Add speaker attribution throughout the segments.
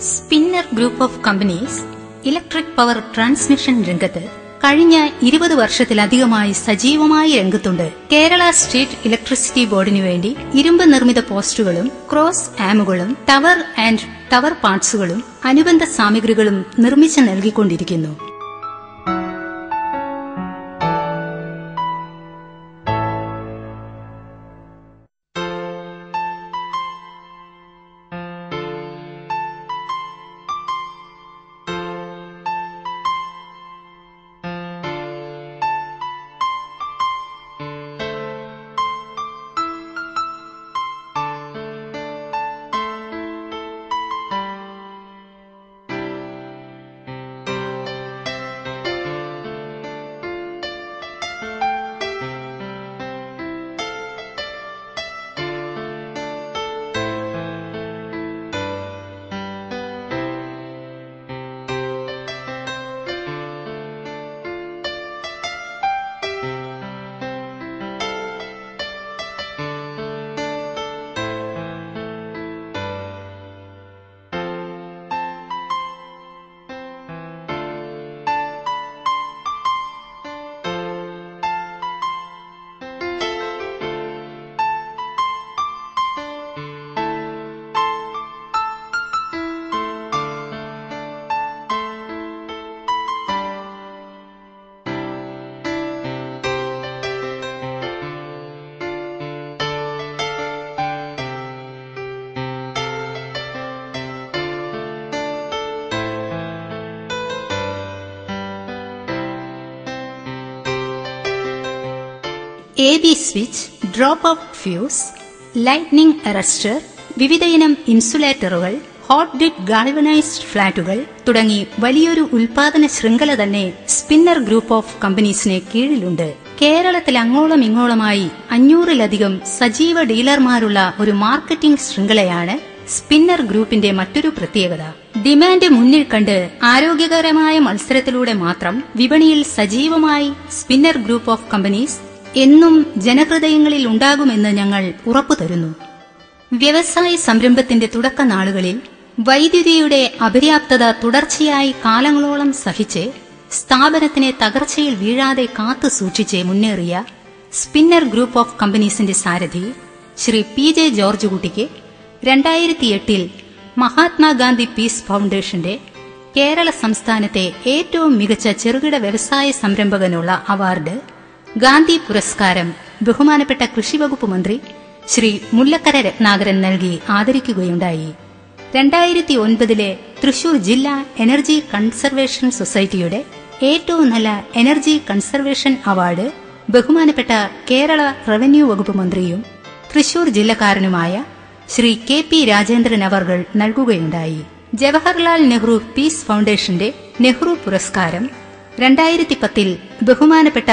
Speaker 1: Spinner group of companies electric power transmission രംഗത്ത് കഴിഞ്ഞ 20 വർഷത്തിലധികമായി സജീവമായി രംഗത്തുണ്ട്. കേരള സ്റ്റേറ്റ് ഇലക്ട്രിസിറ്റി ബോർഡിനു വേണ്ടി ഇരുമ്പ് നിർമ്മിത പോസ്റ്റുകളും ക്രോസ് ആമുകളും ടവർ ആൻഡ് ടവർ പാർട്സുകളും അനുബന്ധ സാമഗ്രികളും നിർമ്മിച്ചു നൽകിക്കൊണ്ടിരിക്കുന്നു. AB switch, drop out fuse, lightning arrester, വിവിധയിനം ഇൻസുലേറ്ററുകൾ, ഹോട്ട് ഡിപ്പ് ഗാൾവനൈസ്ഡ് ഫ്ളാറ്റുകൾ തുടങ്ങി വലിയൊരു ഉൽപാദന ശൃംഖല തന്നെ സ്പിന്നർ ഗ്രൂപ്പ് ഓഫ് കമ്പനീസിന് കീഴിലുണ്ട്. കേരളത്തിൽ അങ്ങോളം ഇങ്ങോളമായി 500-ലധികം സജീവ ഡീലർമാരുള്ള ഒരു മാർക്കറ്റിംഗ് ശൃംഖലയാണ് സ്പിന്നർ ഗ്രൂപ്പിന്റെ മറ്റൊരു പ്രത്യേകത. ഡിമാൻഡ് മുന്നിൽ കണ്ട് ആരോഗ്യകരമായ മത്സരത്തിലൂടെ മാത്രം വിപണിയിൽ സജീവമായി സ്പിന്നർ ഗ്രൂപ്പ് ഓഫ് കമ്പനീസ് എന്നും ജനഹൃദയങ്ങളിൽ ഉണ്ടാകുമെന്ന് ഞങ്ങൾ ഉറപ്പുതരുന്നു. വ്യവസായ സംരംഭത്തിന്റെ തുടക്കനാളുകളിൽ വൈദ്യുതിയുടെ അപര്യാപ്തത തുടർച്ചയായി കാലങ്ങളോളം സഹിച്ച് സ്ഥാപനത്തിനെ തകർച്ചയിൽ വീഴാതെ കാത്തു സൂക്ഷിച്ച് മുന്നേറിയ സ്പിന്നർ ഗ്രൂപ്പ് ഓഫ് കമ്പനീസിന്റെ സാരഥി ശ്രീ PJ ജോർജ് കുട്ടിക്ക് 2008 മഹാത്മാഗാന്ധി പീസ് ഫൗണ്ടേഷന്റെ കേരള സംസ്ഥാനത്തെ ഏറ്റവും മികച്ച ചെറുകിട വ്യവസായ സംരംഭകനുള്ള അവാർഡ് ഗാന്ധി പുരസ്കാരം ബഹുമാനപ്പെട്ട കൃഷിവകുപ്പ് മന്ത്രി ശ്രീ മുല്ലക്കര രത്നാകരൻ നൽകി ആദരിക്കുകയുണ്ടായി. 2009 തൃശൂർ ജില്ലാ എനർജി കൺസർവേഷൻ സൊസൈറ്റിയുടെ ഏറ്റവും നല്ല എനർജി കൺസർവേഷൻ അവാർഡ് ബഹുമാനപ്പെട്ട കേരള റവന്യൂ വകുപ്പ് മന്ത്രിയും തൃശൂർ ജില്ലക്കാരനുമായ ശ്രീ KP രാജേന്ദ്രൻ അവർകൾ നൽകുകയുണ്ടായി. ജവഹർലാൽ നെഹ്റു പീസ് ഫൗണ്ടേഷന്റെ നെഹ്റു പുരസ്കാരം 2010 ബഹുമാനപ്പെട്ട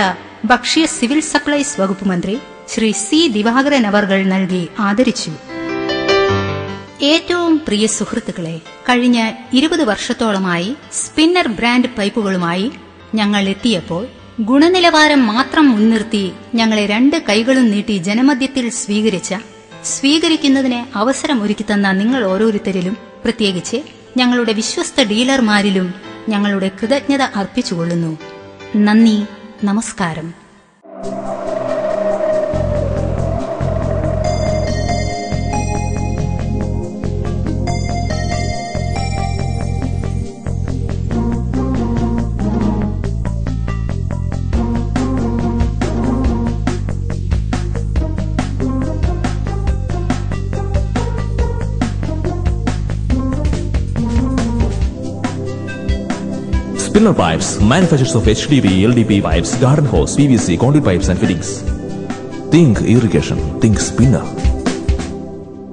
Speaker 1: ഭക്ഷ്യ സിവിൽ സപ്ലൈസ് വകുപ്പ് മന്ത്രി ശ്രീ C ദിവാകരൻ അവർകൾ നൽകി ആദരിച്ചു. ഏറ്റവും പ്രിയ സുഹൃത്തുക്കളെ, കഴിഞ്ഞ 20 വർഷത്തോളമായി സ്പിന്നർ ബ്രാൻഡ് പൈപ്പുകളുമായി ഞങ്ങൾ എത്തിയപ്പോൾ ഗുണനിലവാരം മാത്രം മുൻനിർത്തി ഞങ്ങളെ 2 കൈകളും നീട്ടി ജനമധ്യത്തിൽ സ്വീകരിക്കുന്നതിന് അവസരമൊരുക്കിത്തന്ന നിങ്ങൾ ഓരോരുത്തരിലും, പ്രത്യേകിച്ച് ഞങ്ങളുടെ വിശ്വസ്ത ഡീലർമാരിലും ഞങ്ങളുടെ കൃതജ്ഞത അർപ്പിച്ചുകൊള്ളുന്നു. നന്ദി, നമസ്കാരം.
Speaker 2: Spinner Pipes, manufacturers of HDP, LDP pipes, garden hose, PVC, conduit pipes and fittings. Think irrigation, think Spinner.